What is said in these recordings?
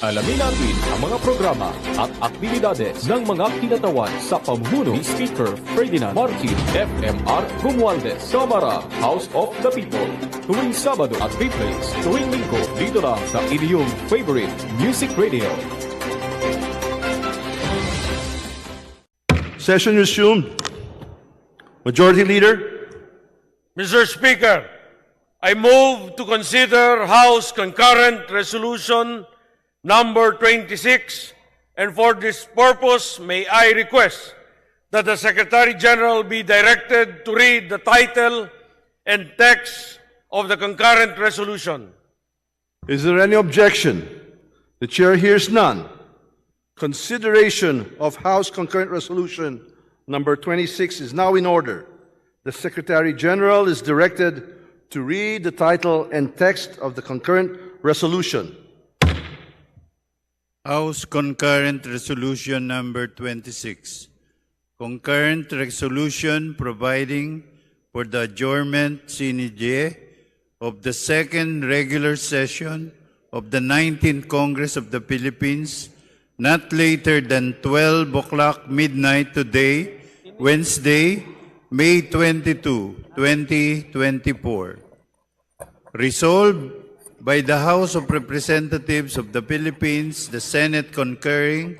Alamin natin ang mga programa at aktibidades ng mga kinatawan sa pamumuno ni Speaker Ferdinand Martin FMR Romualdez, Kamara, House of the People. Tuwing Sabado at replays, tuwing Linggo, dito lang sa inyong favorite music radio. Session resumed. Majority Leader. Mr. Speaker, I move to consider House Concurrent Resolution Number 26, and for this purpose, may I request that the Secretary General be directed to read the title and text of the concurrent resolution. Is there any objection? The Chair hears none. Consideration of House Concurrent Resolution Number 26 is now in order. The Secretary General is directed to read the title and text of the concurrent resolution. House Concurrent Resolution Number 26. Concurrent Resolution providing for the adjournment sine die of the second regular session of the 19th Congress of the Philippines not later than 12 o'clock midnight today, Wednesday, May 22, 2024. Resolved by the House of Representatives of the Philippines, the Senate concurring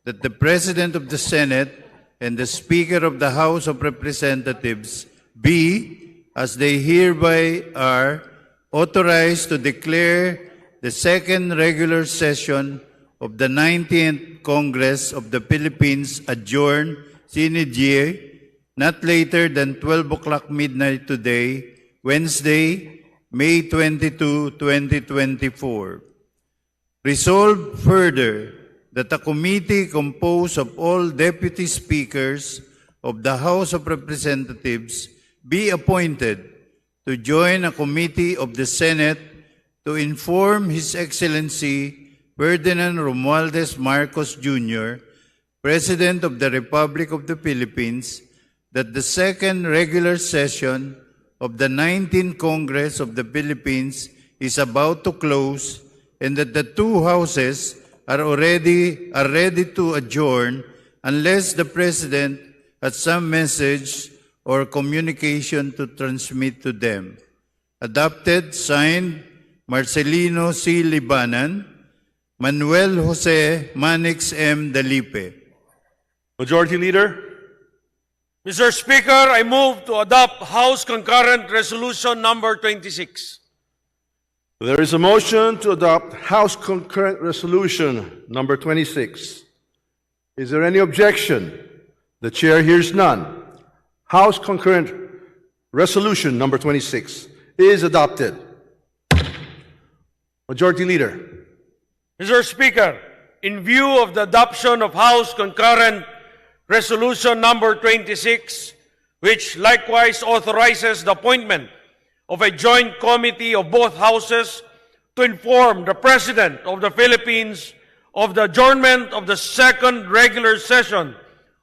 that the President of the Senate and the Speaker of the House of Representatives be, as they hereby are, authorized to declare the second regular session of the 19th Congress of the Philippines adjourned sine die not later than 12 o'clock midnight today, Wednesday, May 22, 2024. Resolved further that a committee composed of all deputy speakers of the House of Representatives be appointed to join a committee of the Senate to inform His Excellency Ferdinand Romualdez Marcos Jr., President of the Republic of the Philippines, that the second regular session of the 19th Congress of the Philippines is about to close and that the two houses are ready to adjourn unless the President has some message or communication to transmit to them. Adopted, signed, Marcelino C. Libanan, Manuel Jose Manix M. Dalipe. Majority Leader. Mr. Speaker, I move to adopt House Concurrent Resolution Number 26. There is a motion to adopt House Concurrent Resolution Number 26. Is there any objection? The Chair hears none. House Concurrent Resolution Number 26 is adopted. Majority Leader. Mr. Speaker, in view of the adoption of House Concurrent Resolution Number 26, which likewise authorizes the appointment of a joint committee of both houses to inform the President of the Philippines of the adjournment of the second regular session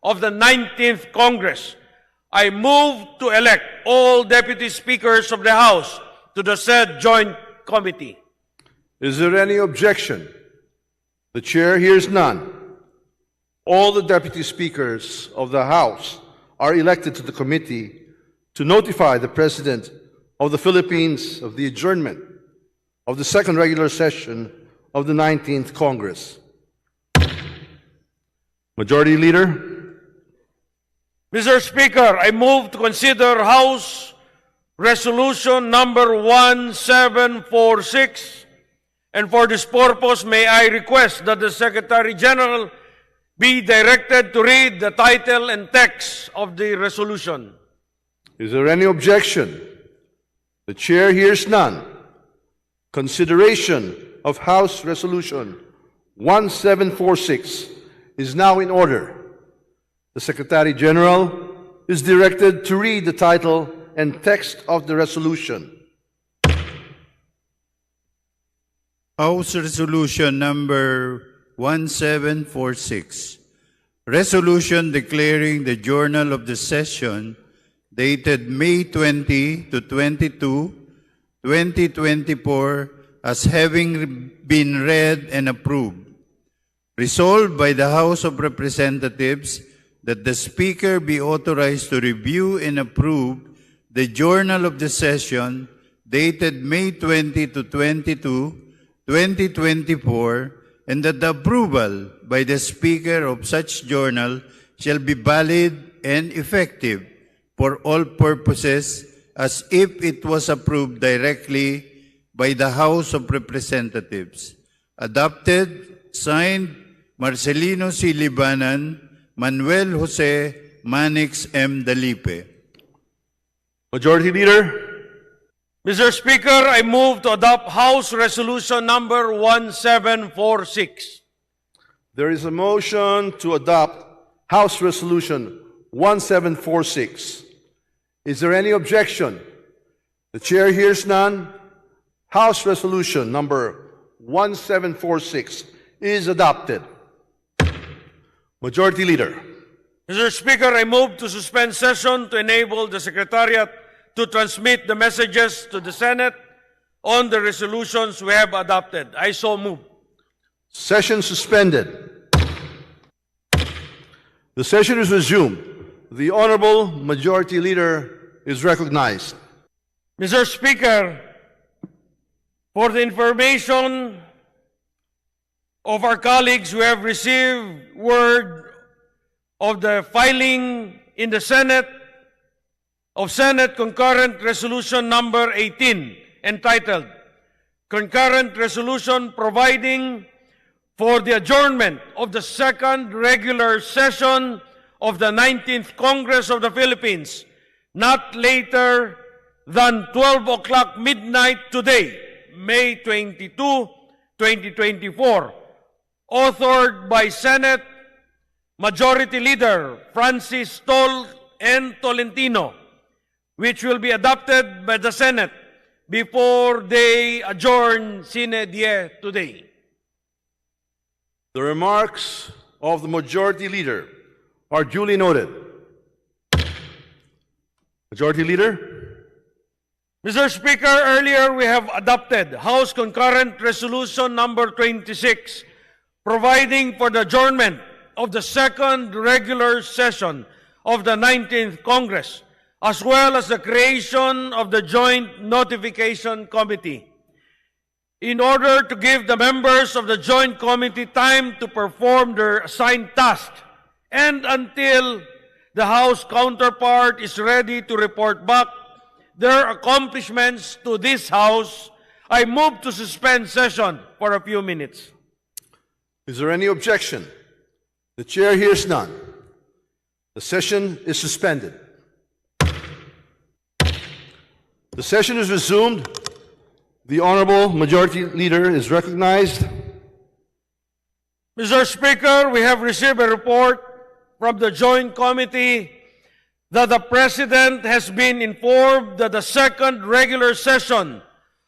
of the 19th Congress, I move to elect all deputy speakers of the House to the said joint committee. Is there any objection? The Chair hears none. All the deputy speakers of the House are elected to the committee to notify the President of the Philippines of the adjournment of the second regular session of the 19th Congress. Majority Leader. Mr. Speaker, I move to consider House Resolution Number 1746, and for this purpose, may I request that the Secretary General be directed to read the title and text of the resolution. Is there any objection? The Chair hears none. Consideration of House Resolution 1746 is now in order. The Secretary General is directed to read the title and text of the resolution. House Resolution Number 1746. Resolution declaring the Journal of the Session dated May 20 to 22, 2024 as having been read and approved. Resolved by the House of Representatives that the Speaker be authorized to review and approve the Journal of the Session dated May 20 to 22, 2024, and that the approval by the Speaker of such journal shall be valid and effective for all purposes as if it was approved directly by the House of Representatives. Adopted, signed, Marcelino C. Libanan, Manuel Jose Manix M. Dalipe. Majority Leader, Mr. Speaker, I move to adopt House Resolution number 1746. there is a motion to adopt House Resolution 1746. Is there any objection? The Chair hears none. House Resolution number 1746 is adopted. Majority Leader, Mr. Speaker, I move to suspend session to enable the Secretariat to transmit the messages to the Senate on the resolutions we have adopted. I so move. session suspended. The session is resumed. The Honorable Majority Leader is recognized. Mr. Speaker, for the information of our colleagues who have received word of the filing in the Senate of Senate Concurrent Resolution number 18, entitled Concurrent Resolution Providing for the Adjournment of the Second Regular Session of the 19th Congress of the Philippines, not later than 12 o'clock midnight today, May 22, 2024, authored by Senate Majority Leader Francis Tol N. Tolentino, which will be adopted by the Senate before they adjourn sine die today. The remarks of the Majority Leader are duly noted. Majority Leader, Mr. Speaker, earlier we have adopted House Concurrent Resolution number 26, providing for the adjournment of the second regular session of the 19th Congress, as well as the creation of the Joint Notification Committee. In order to give the members of the Joint Committee time to perform their assigned task, and until the House counterpart is ready to report back their accomplishments to this House, I move to suspend session for a few minutes. is there any objection? The Chair hears none. The session is suspended. The session is resumed. The Honorable Majority Leader is recognized. Mr. Speaker, we have received a report from the Joint Committee that the President has been informed that the second regular session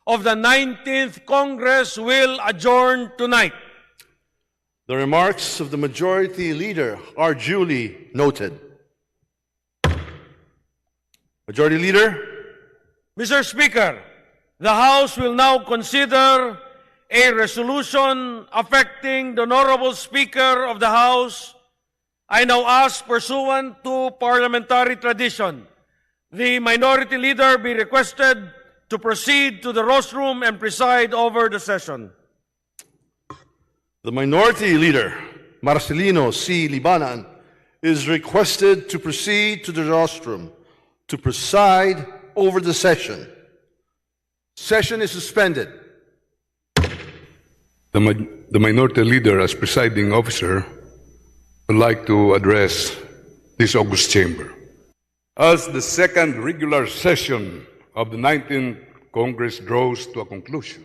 of the 19th Congress will adjourn tonight. The remarks of the Majority Leader are duly noted. Majority Leader, Mr. Speaker, the House will now consider a resolution affecting the Honorable Speaker of the House. I now ask, pursuant to parliamentary tradition, the Minority Leader be requested to proceed to the rostrum and preside over the session. the Minority Leader, Marcelino C. Libanan, is requested to proceed to the rostrum to preside over the session. Session is suspended. The Minority Leader, as presiding officer, would like to address this august chamber. As the second regular session of the 19th Congress draws to a conclusion,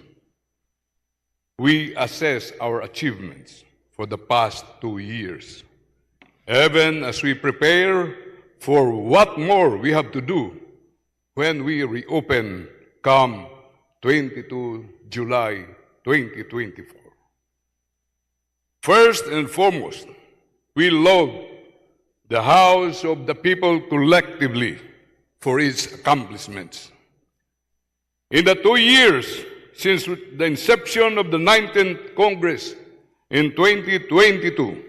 we assess our achievements for the past 2 years, even as we prepare for what more we have to do when we reopen come 22 July 2024. First and foremost, we laud the House of the People collectively for its accomplishments. In the 2 years since the inception of the 19th Congress in 2022,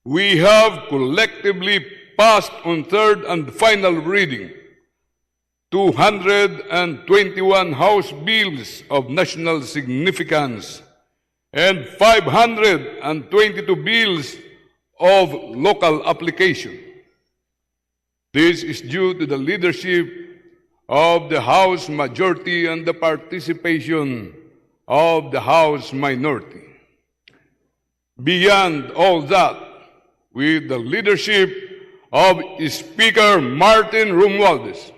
we have collectively passed on third and final reading 221 House bills of national significance and 522 bills of local application. This is due to the leadership of the House majority and the participation of the House minority. Beyond all that, with the leadership of Speaker Martin Romualdez,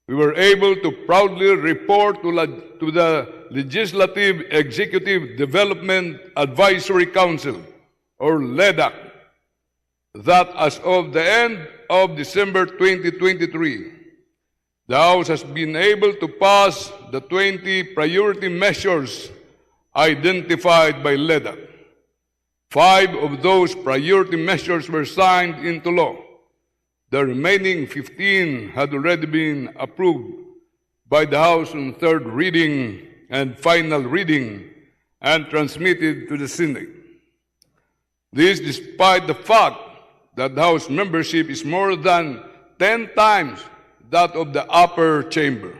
we were able to proudly report to the Legislative Executive Development Advisory Council, or LEDAC, that as of the end of December 2023, the House has been able to pass the 20 priority measures identified by LEDAC. 5 of those priority measures were signed into law. The remaining 15 had already been approved by the House on third reading and final reading and transmitted to the Senate. This despite the fact that the House membership is more than 10 times that of the upper chamber.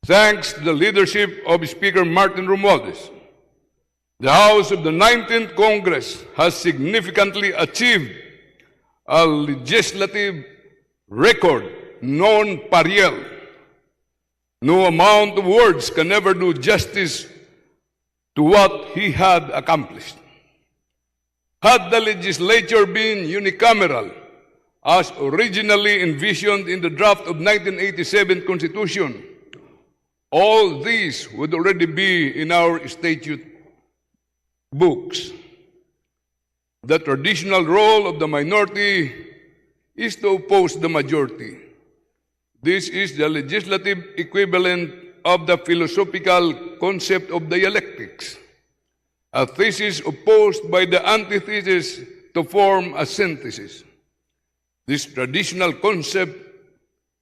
Thanks to the leadership of Speaker Martin Romualdez, the House of the 19th Congress has significantly achieved a legislative record non pariel. No amount of words can ever do justice to what he had accomplished. Had the legislature been unicameral, as originally envisioned in the draft of 1987 Constitution, all these would already be in our statute books. The traditional role of the minority is to oppose the majority. This is the legislative equivalent of the philosophical concept of dialectics, a thesis opposed by the antithesis to form a synthesis. This traditional concept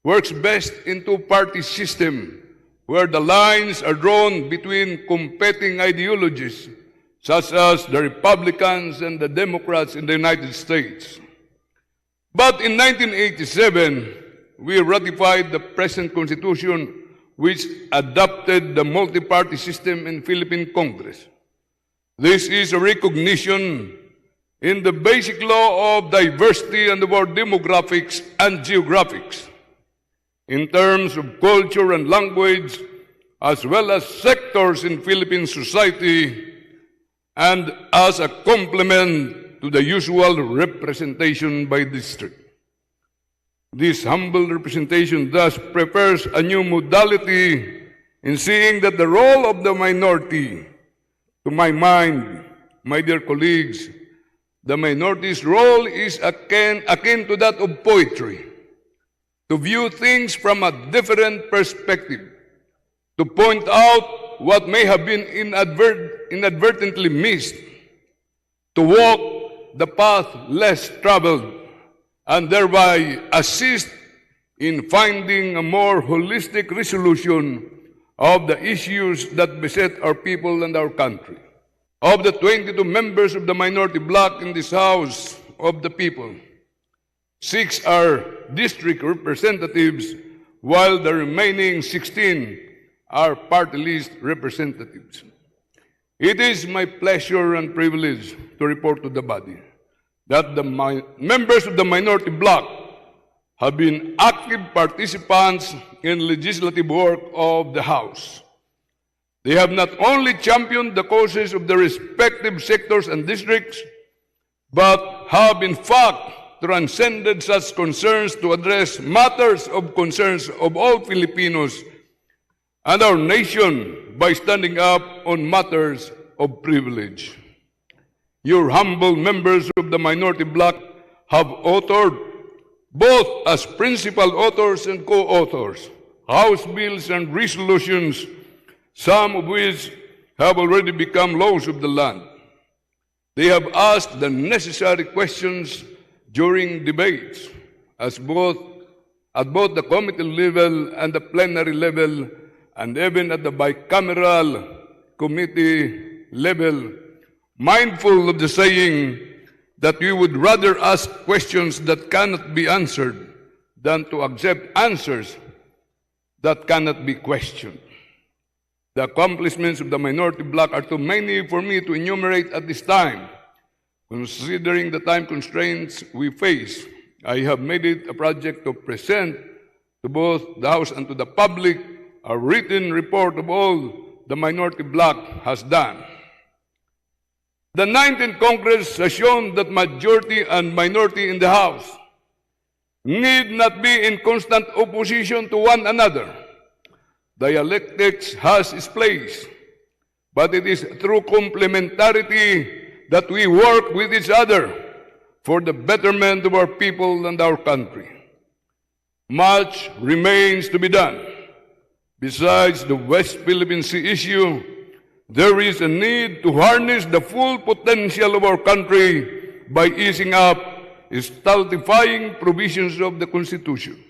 works best in two-party system where the lines are drawn between competing ideologies such as the Republicans and the Democrats in the United States. But in 1987, we ratified the present Constitution, which adopted the multi-party system in Philippine Congress. This is a recognition in the basic law of diversity and about demographics and geographics, in terms of culture and language, as well as sectors in Philippine society, and as a complement to the usual representation by district. This humble representation thus prepares a new modality in seeing that the role of the minority, to my mind, my dear colleagues, the minority's role is akin to that of poetry, to view things from a different perspective, to point out what may have been inadvertently missed, to walk the path less traveled, and thereby assist in finding a more holistic resolution of the issues that beset our people and our country. Of the 22 members of the minority bloc in this House of the People, 6 are district representatives, while the remaining 16 are party list representatives. It is my pleasure and privilege to report to the body that the members of the minority bloc have been active participants in legislative work of the House. They have not only championed the causes of the respective sectors and districts, but have in fact transcended such concerns to address matters of concerns of all Filipinos and our nation by standing up on matters of privilege. Your humble members of the minority bloc have authored, both as principal authors and co-authors, House bills and resolutions, some of which have already become laws of the land. They have asked the necessary questions during debates, at both the committee level and the plenary level, and even at the bicameral committee level, mindful of the saying that we would rather ask questions that cannot be answered than to accept answers that cannot be questioned. The accomplishments of the minority bloc are too many for me to enumerate at this time. Considering the time constraints we face, I have made it a project to present to both the House and to the public a written report of all the minority bloc has done. The 19th Congress has shown that majority and minority in the House need not be in constant opposition to one another. Dialectics has its place, but it is through complementarity that we work with each other for the betterment of our people and our country. Much remains to be done. Besides the West Philippine Sea issue, there is a need to harness the full potential of our country by easing up stultifying provisions of the Constitution.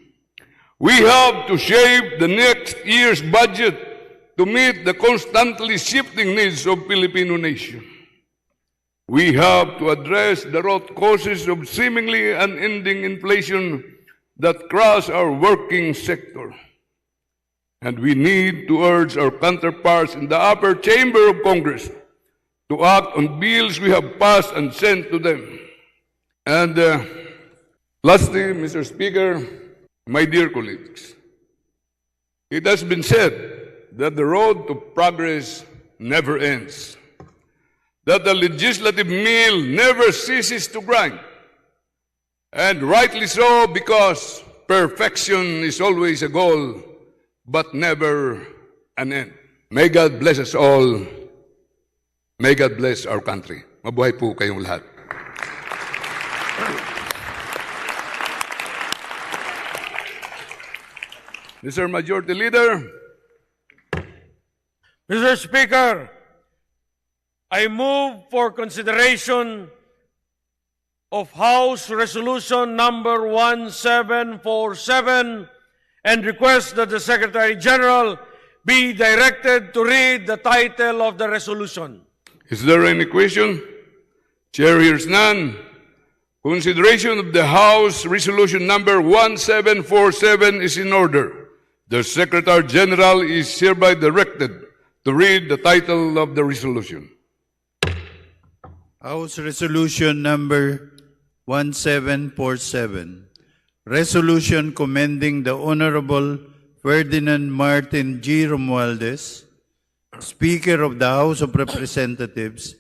We have to shape the next year's budget to meet the constantly shifting needs of Filipino nation. We have to address the root causes of seemingly unending inflation that crush our working sector. And we need to urge our counterparts in the upper chamber of Congress to act on bills we have passed and sent to them. And lastly, Mr. Speaker, my dear colleagues, it has been said that the road to progress never ends, that the legislative mill never ceases to grind, and rightly so, because perfection is always a goal, but never an end. May God bless us all. May God bless our country. Mabuhay po kayong lahat. Mr. Majority Leader. Mr. Speaker, I move for consideration of House Resolution number 1747 and request that the Secretary General be directed to read the title of the resolution. Is there any question? Chair hears none. Consideration of the House Resolution number 1747 is in order. The Secretary General is hereby directed to read the title of the resolution. House Resolution number 1747. Resolution commending the Honorable Ferdinand Martin G. Romualdez, Speaker of the House of Representatives,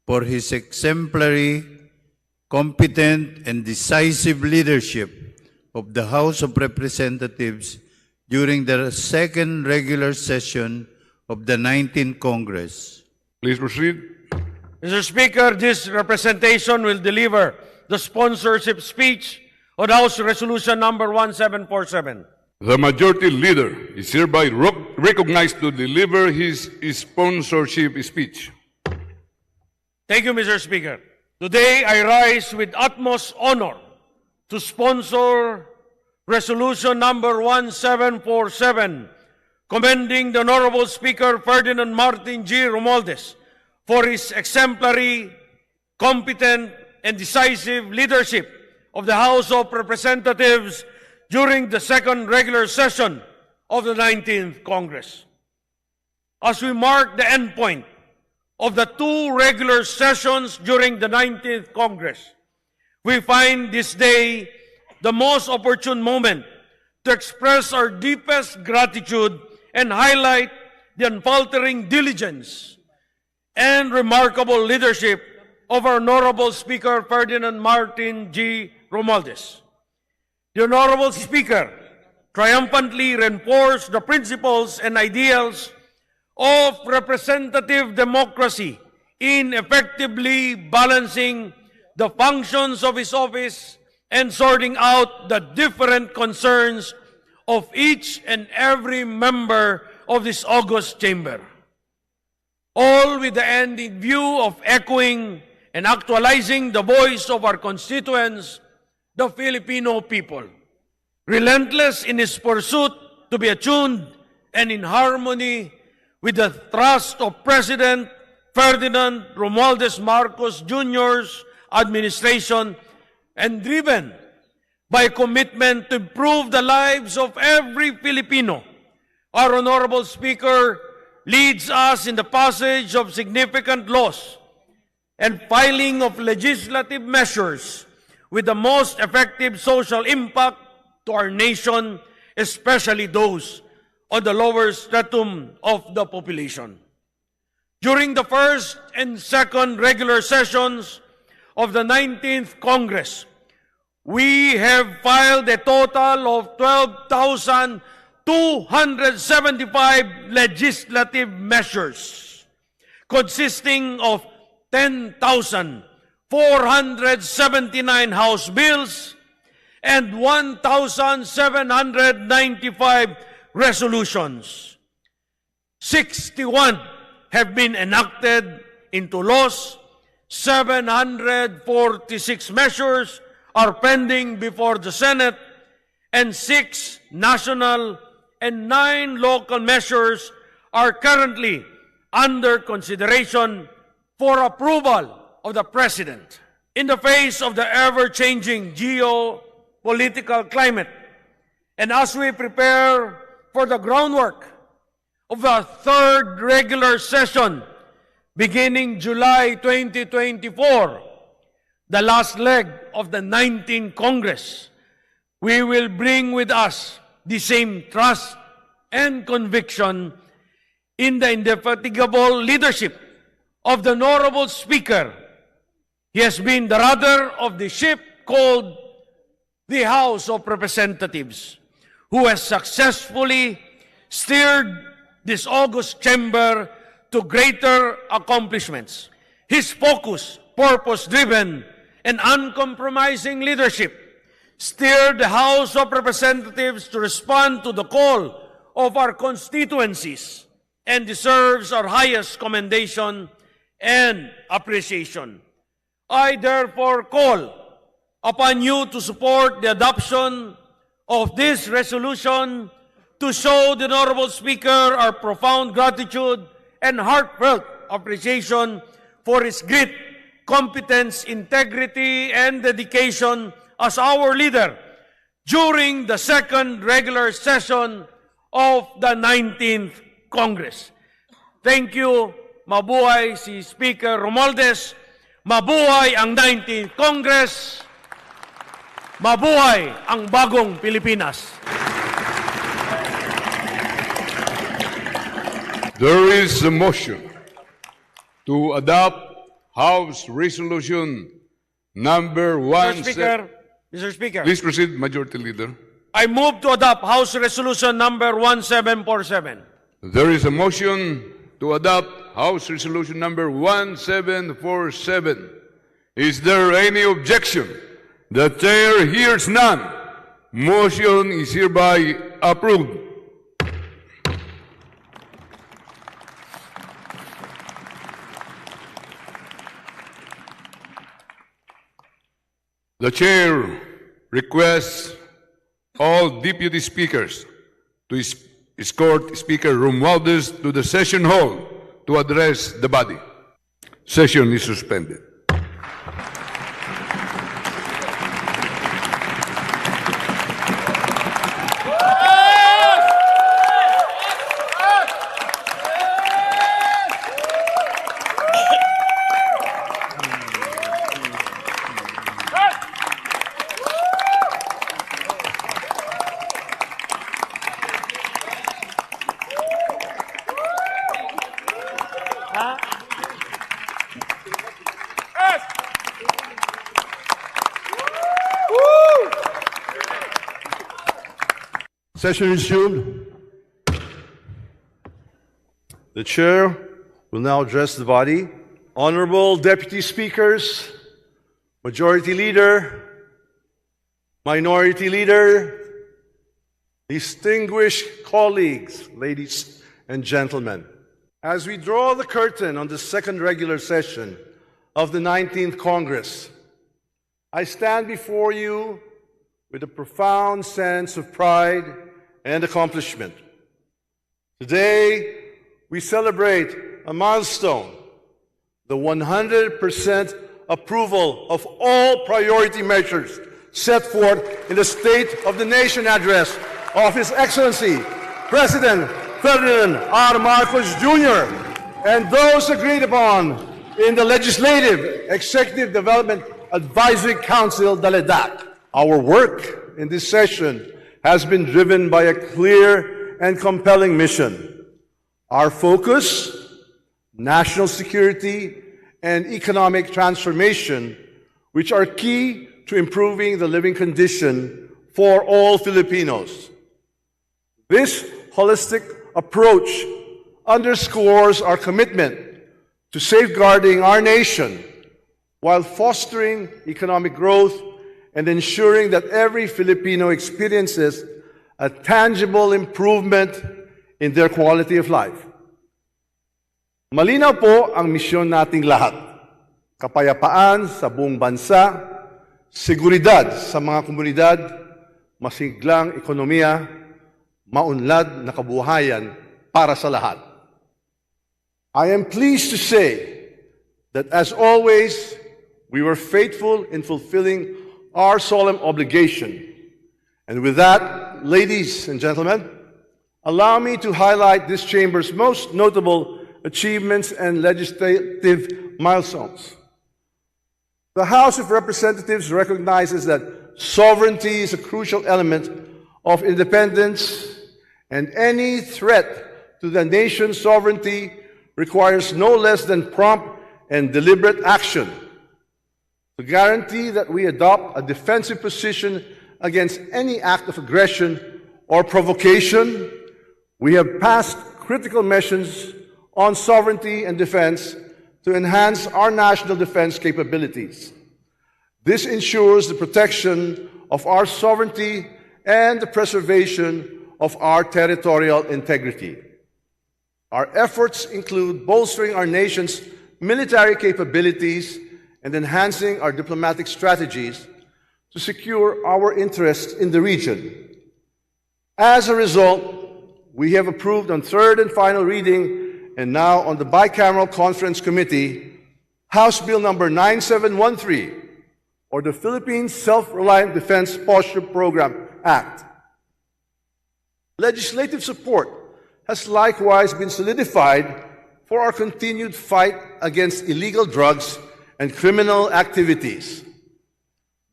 for his exemplary, competent, and decisive leadership of the House of Representatives during the second regular session of the 19th Congress. Please proceed. Mr. Speaker, this representation will deliver the sponsorship speech on House Resolution number 1747. The Majority Leader is hereby recognized to deliver his sponsorship speech. Thank you, Mr. Speaker. Today, I rise with utmost honor to sponsor Resolution number 1747, commending the Honorable Speaker Ferdinand Martin G. Romualdez for his exemplary, competent, and decisive leadership of the House of Representatives during the second regular session of the 19th Congress. As we mark the endpoint of the two regular sessions during the 19th Congress, we find this day the most opportune moment to express our deepest gratitude and highlight the unfaltering diligence and remarkable leadership of our Honorable Speaker Ferdinand Martin G. Romualdez. The Honorable Speaker triumphantly reinforced the principles and ideals of representative democracy in effectively balancing the functions of his office and sorting out the different concerns of each and every member of this august chamber. All with the end in view of echoing and actualizing the voice of our constituents, the Filipino people, relentless in his pursuit to be attuned and in harmony with the thrust of President Ferdinand Romualdez Marcos Jr.'s administration and driven by commitment to improve the lives of every Filipino, our Honorable Speaker leads us in the passage of significant laws and filing of legislative measures with the most effective social impact to our nation, especially those on the lower stratum of the population. During the first and second regular sessions of the 19th Congress, we have filed a total of 12,275 legislative measures, consisting of 10,479 House bills and 1,795 resolutions. 61 have been enacted into laws, 746 measures are pending before the Senate, and 6 national and 9 local measures are currently under consideration for approval of the President. In the face of the ever-changing geopolitical climate, and as we prepare for the groundwork of the third regular session beginning July 2024, the last leg of the 19th Congress, we will bring with us the same trust and conviction in the indefatigable leadership of the Honorable Speaker. He has been the rudder of the ship called the House of Representatives, who has successfully steered this august chamber to greater accomplishments. His focus, purpose-driven, and uncompromising leadership steered the House of Representatives to respond to the call of our constituencies and deserves our highest commendation and appreciation. I therefore call upon you to support the adoption of this resolution to show the Honorable Speaker our profound gratitude and heartfelt appreciation for his grit, competence, integrity, and dedication as our leader during the second regular session of the 19th Congress. Thank you. Mabuhay si Speaker Romualdez. Mabuhay ang 19th Congress. Mabuhay ang bagong Pilipinas. There is a motion to adopt House Resolution number Mr. Speaker, Please proceed, Majority Leader. I move to adopt House Resolution number 1747. There is a motion to adopt House Resolution number 1747. Is there any objection? The Chair hears none. Motion is hereby approved. The Chair requests all Deputy Speakers to escort Speaker Romualdez to the session hall to address the body. Session is suspended. Session resumed. The Chair will now address the body. Honorable Deputy Speakers, Majority Leader, Minority Leader, distinguished colleagues, ladies and gentlemen. As we draw the curtain on the second regular session of the 19th Congress, I stand before you with a profound sense of pride and accomplishment. Today, we celebrate a milestone, the 100% approval of all priority measures set forth in the State of the Nation address of His Excellency, President Ferdinand R. Marcos Jr., and those agreed upon in the Legislative Executive Development Advisory Council, DALEDAC. Our work in this session has been driven by a clear and compelling mission. Our focus, national security and economic transformation, which are key to improving the living condition for all Filipinos. This holistic approach underscores our commitment to safeguarding our nation while fostering economic growth and ensuring that every Filipino experiences a tangible improvement in their quality of life. Malinaw po ang misyon nating lahat. Kapayapaan sa buong bansa, seguridad sa mga komunidad, masiglang ekonomiya, maunlad na kabuhayan para sa lahat. I am pleased to say that as always, we were faithful in fulfilling our solemn obligation. And with that, ladies and gentlemen, allow me to highlight this chamber's most notable achievements and legislative milestones. The House of Representatives recognizes that sovereignty is a crucial element of independence, and any threat to the nation's sovereignty requires no less than prompt and deliberate action. To guarantee that we adopt a defensive position against any act of aggression or provocation, we have passed critical measures on sovereignty and defense to enhance our national defense capabilities. This ensures the protection of our sovereignty and the preservation of our territorial integrity. Our efforts include bolstering our nation's military capabilities and enhancing our diplomatic strategies to secure our interests in the region. As a result, we have approved on third and final reading and now on the Bicameral Conference Committee, House Bill number 9713, or the Philippines Self-Reliant Defense Posture Program Act. Legislative support has likewise been solidified for our continued fight against illegal drugs and criminal activities.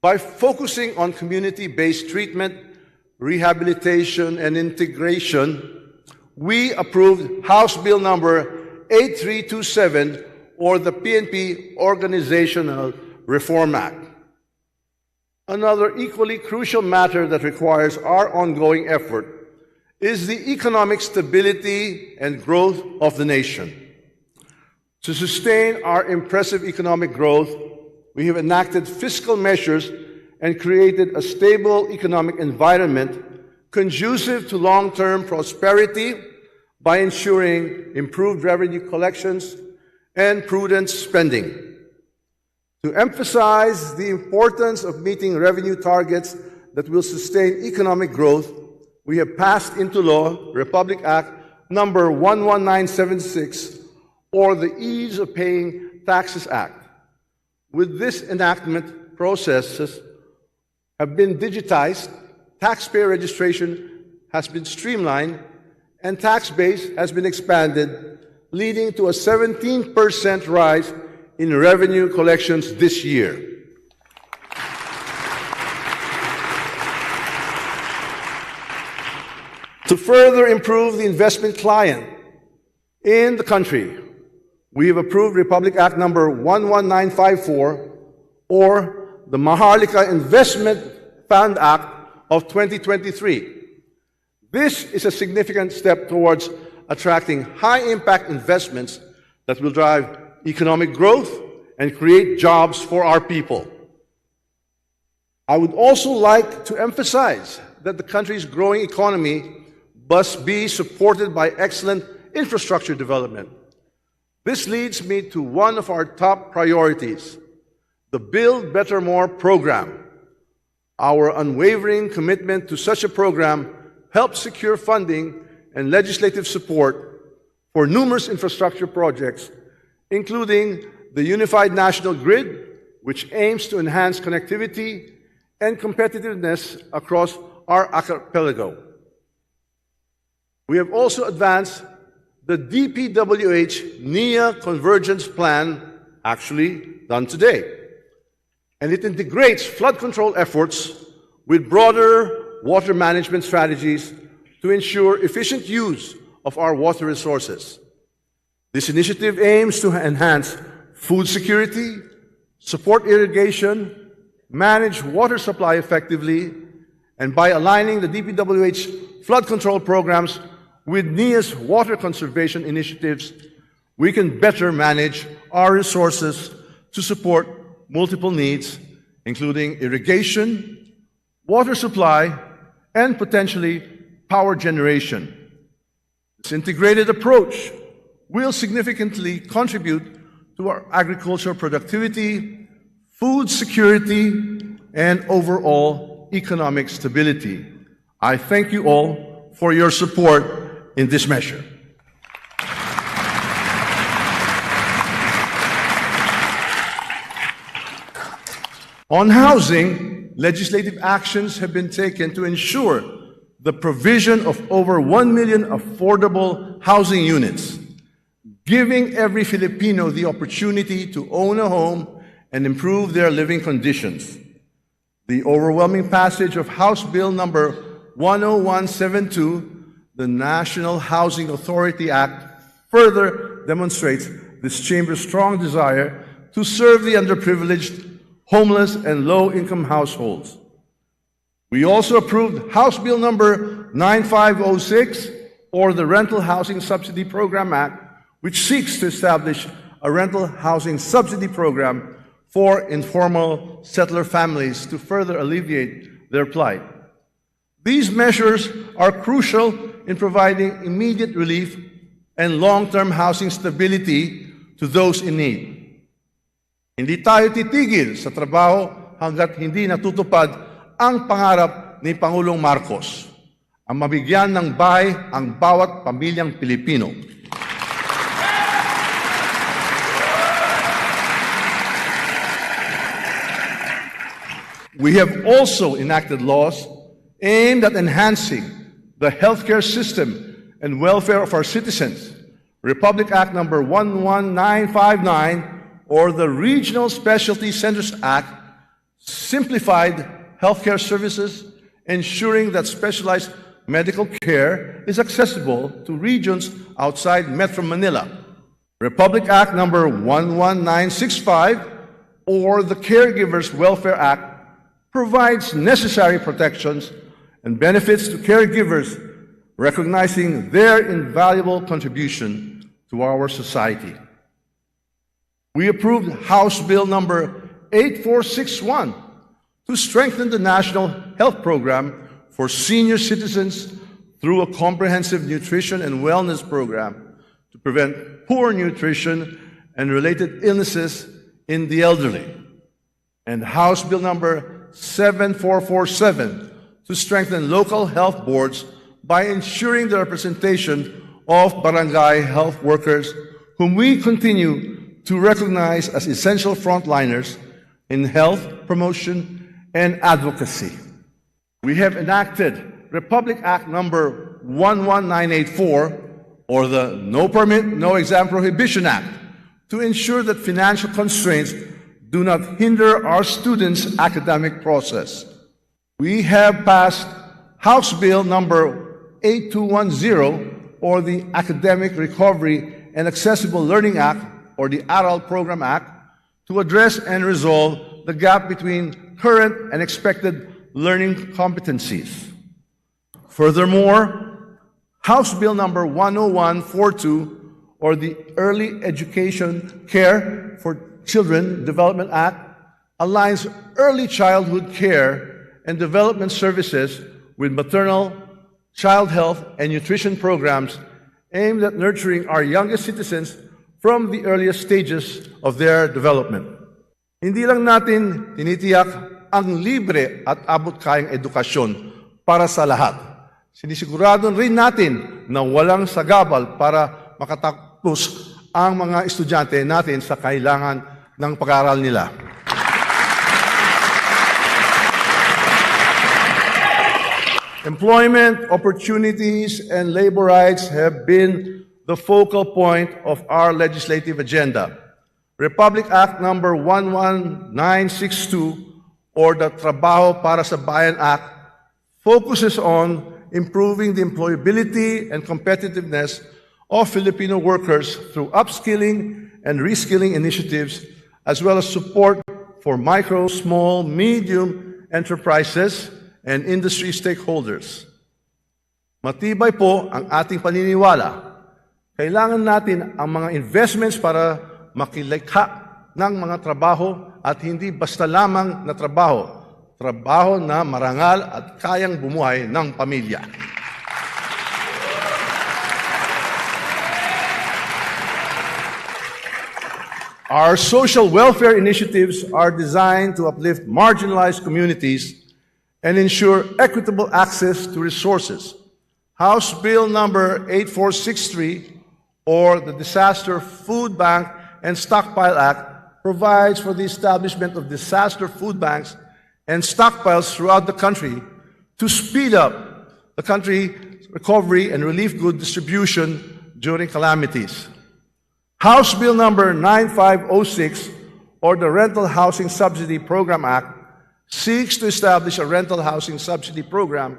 By focusing on community-based treatment, rehabilitation, and integration, we approved House Bill number 8327, or the PNP Organizational Reform Act. Another equally crucial matter that requires our ongoing effort is the economic stability and growth of the nation. To sustain our impressive economic growth, we have enacted fiscal measures and created a stable economic environment conducive to long-term prosperity by ensuring improved revenue collections and prudent spending. To emphasize the importance of meeting revenue targets that will sustain economic growth, we have passed into law Republic Act number 11976, or the Ease of Paying Taxes Act. With this enactment, processes have been digitized, taxpayer registration has been streamlined, and tax base has been expanded, leading to a 17% rise in revenue collections this year. To further improve the investment climate in the country, we have approved Republic Act number 11954, or the Maharlika Investment Fund Act of 2023. This is a significant step towards attracting high-impact investments that will drive economic growth and create jobs for our people. I would also like to emphasize that the country's growing economy must be supported by excellent infrastructure development. This leads me to one of our top priorities, the Build Better More program. Our unwavering commitment to such a program helps secure funding and legislative support for numerous infrastructure projects, including the Unified National Grid, which aims to enhance connectivity and competitiveness across our archipelago. We have also advanced the DPWH NIA Convergence Plan, actually done today, and it integrates flood control efforts with broader water management strategies to ensure efficient use of our water resources. This initiative aims to enhance food security, support irrigation, manage water supply effectively, and by aligning the DPWH flood control programs with NIA's water conservation initiatives, we can better manage our resources to support multiple needs, including irrigation, water supply, and potentially power generation. This integrated approach will significantly contribute to our agricultural productivity, food security, and overall economic stability. I thank you all for your support in this measure. On housing, legislative actions have been taken to ensure the provision of over 1 million affordable housing units, giving every Filipino the opportunity to own a home and improve their living conditions. The overwhelming passage of House Bill number 10172, the National Housing Authority Act, further demonstrates this chamber's strong desire to serve the underprivileged, homeless, and low-income households. We also approved House Bill number 9506, or the Rental Housing Subsidy Program Act, which seeks to establish a rental housing subsidy program for informal settler families to further alleviate their plight. These measures are crucial in providing immediate relief and long-term housing stability to those in need. Hindi tayo titigil sa trabaho hanggat hindi natutupad ang pangarap ni Pangulong Marcos, ang mabigyan ng bahay ang bawat pamilyang Pilipino. We have also enacted laws aimed at enhancing the healthcare system and welfare of our citizens. Republic Act number 11959, or the Regional Specialty Centers Act, simplified healthcare services, ensuring that specialized medical care is accessible to regions outside Metro Manila. Republic Act number 11965, or the Caregivers Welfare Act, provides necessary protections and benefits to caregivers, recognizing their invaluable contribution to our society. We approved House Bill number 8461 to strengthen the National Health Program for senior citizens through a comprehensive nutrition and wellness program to prevent poor nutrition and related illnesses in the elderly. And House Bill number 7447 to strengthen local health boards by ensuring the representation of barangay health workers, whom we continue to recognize as essential frontliners in health promotion and advocacy. We have enacted Republic Act number 11984, or the No Permit, No Exam Prohibition Act, to ensure that financial constraints do not hinder our students' academic process. We have passed House Bill number 8210, or the Academic Recovery and Accessible Learning Act, or the ARAL Program Act, to address and resolve the gap between current and expected learning competencies. Furthermore, House Bill number 10142, or the Early Education Care for Children Development Act, aligns early childhood care and development services with maternal, child health, and nutrition programs aimed at nurturing our youngest citizens from the earliest stages of their development. Hindi lang natin tinitiyak ang libre at abot-kayang edukasyon para sa lahat. Sinisigurado rin natin na walang sagabal para makatapos ang mga estudyante natin sa kailangan ng pag-aaral nila. Employment opportunities and labor rights have been the focal point of our legislative agenda. Republic Act number 11962, or the Trabaho para sa Bayan Act, focuses on improving the employability and competitiveness of Filipino workers through upskilling and reskilling initiatives, as well as support for micro, small, medium enterprises and industry stakeholders. Matibay po ang ating paniniwala. Kailangan natin ang mga investments para makilikha ng mga trabaho at hindi basta lamang na trabaho. Trabaho na marangal at kayang bumuhay ng pamilya. Our social welfare initiatives are designed to uplift marginalized communities and ensure equitable access to resources. House Bill number 8463, or the Disaster Food Bank and Stockpile Act, provides for the establishment of disaster food banks and stockpiles throughout the country to speed up the country's recovery and relief good distribution during calamities. House Bill number 9506, or the Rental Housing Subsidy Program Act, seeks to establish a rental housing subsidy program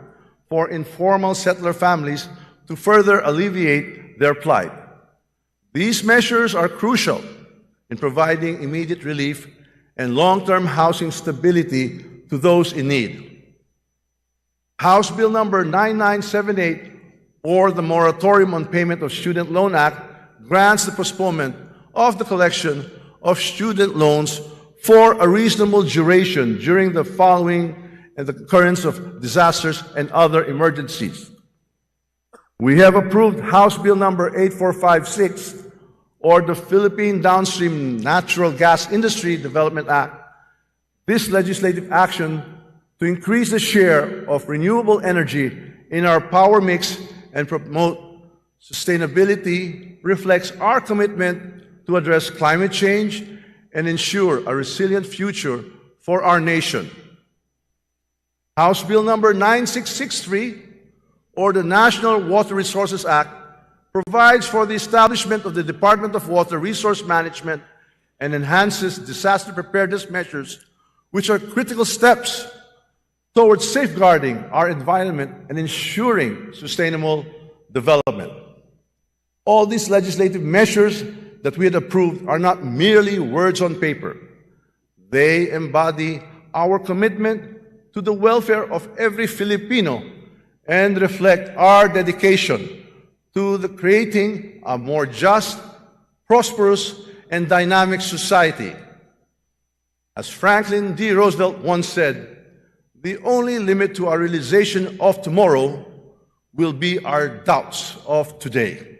for informal settler families to further alleviate their plight. These measures are crucial in providing immediate relief and long-term housing stability to those in need. House Bill number 9978, or the Moratorium on Payment of Student Loan Act, grants the postponement of the collection of student loans for a reasonable duration during the following and the occurrence of disasters and other emergencies. We have approved House Bill number 8456, or the Philippine Downstream Natural Gas Industry Development Act. This legislative action to increase the share of renewable energy in our power mix and promote sustainability reflects our commitment to address climate change and ensure a resilient future for our nation. House Bill number 9663, or the National Water Resources Act, provides for the establishment of the Department of Water Resource Management and enhances disaster preparedness measures, which are critical steps towards safeguarding our environment and ensuring sustainable development. All these legislative measures that we had approved are not merely words on paper. They embody our commitment to the welfare of every Filipino and reflect our dedication to creating a more just, prosperous, and dynamic society. As Franklin D. Roosevelt once said, the only limit to our realization of tomorrow will be our doubts of today.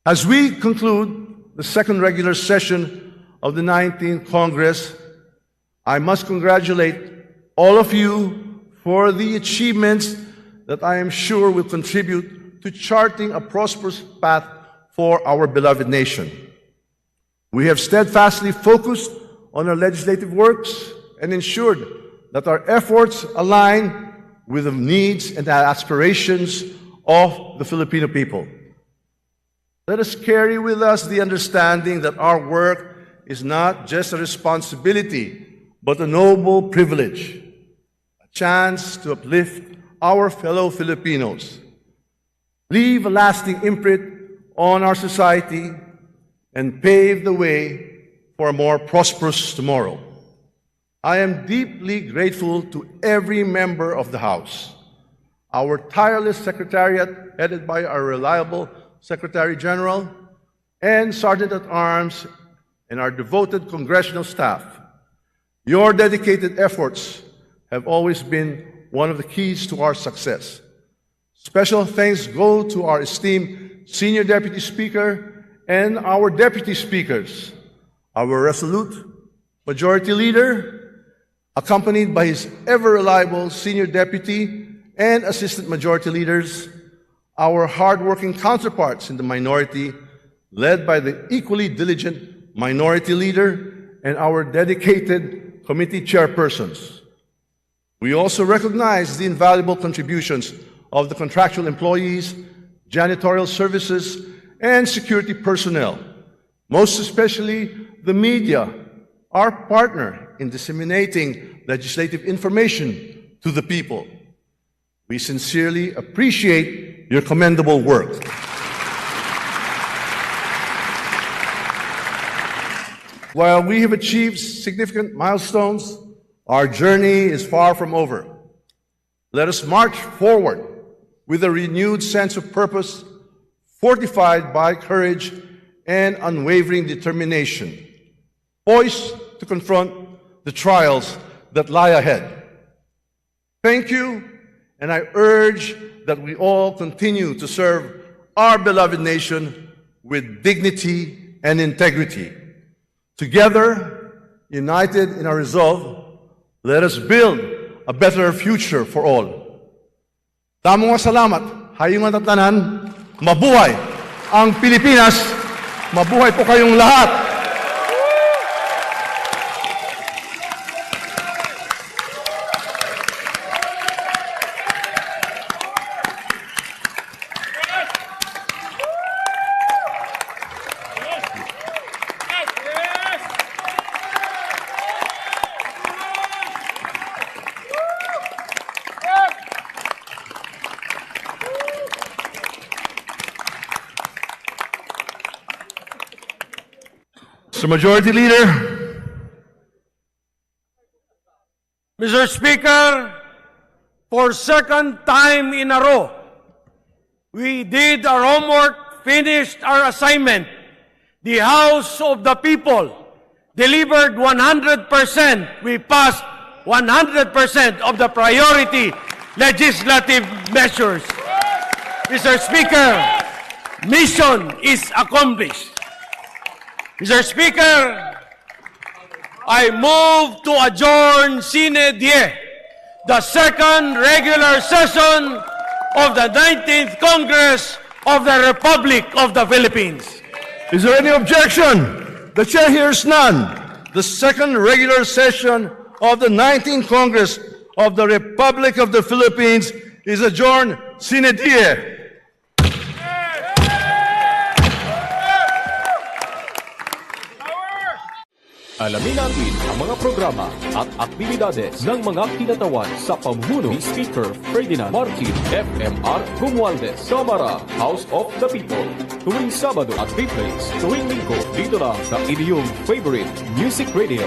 As we conclude the second regular session of the 19th Congress, I must congratulate all of you for the achievements that I am sure will contribute to charting a prosperous path for our beloved nation. We have steadfastly focused on our legislative works and ensured that our efforts align with the needs and aspirations of the Filipino people. Let us carry with us the understanding that our work is not just a responsibility, but a noble privilege, a chance to uplift our fellow Filipinos, leave a lasting imprint on our society, and pave the way for a more prosperous tomorrow. I am deeply grateful to every member of the House, our tireless Secretariat, headed by our reliable Secretary General, and Sergeant-at-Arms, and our devoted congressional staff. Your dedicated efforts have always been one of the keys to our success. Special thanks go to our esteemed Senior Deputy Speaker and our Deputy Speakers, our resolute Majority Leader, accompanied by his ever-reliable Senior Deputy and Assistant Majority Leaders, our hardworking counterparts in the minority, led by the equally diligent minority leader and our dedicated committee chairpersons. We also recognize the invaluable contributions of the contractual employees, janitorial services, and security personnel, most especially the media, our partner in disseminating legislative information to the people. We sincerely appreciate your commendable work. While we have achieved significant milestones, our journey is far from over. Let us march forward with a renewed sense of purpose, fortified by courage and unwavering determination, poised to confront the trials that lie ahead. Thank you, and I urge that we all continue to serve our beloved nation with dignity and integrity. Together, united in our resolve, let us build a better future for all. Damo nga salamat, hayungan at tanan, mabuhay ang Pilipinas, mabuhay po kayong lahat. Mr. Majority Leader. Mr. Speaker, for second time in a row, we did our homework, finished our assignment. The House of the People delivered 100%. We passed 100% of the priority legislative measures. Mr. Speaker, mission is accomplished. Mr. Speaker, I move to adjourn sine die the second regular session of the 19th Congress of the Republic of the Philippines. Is there any objection? The chair hears none. The second regular session of the 19th Congress of the Republic of the Philippines is adjourned sine die. Alamin natin ang mga programa at aktibidades ng mga kinatawan sa pamumuno ni Speaker Ferdinand Martin FMR Romualdez, Kamara, House of the People. Tuwing Sabado at replays, tuwing Linggo, dito lang sa inyong favorite music radio.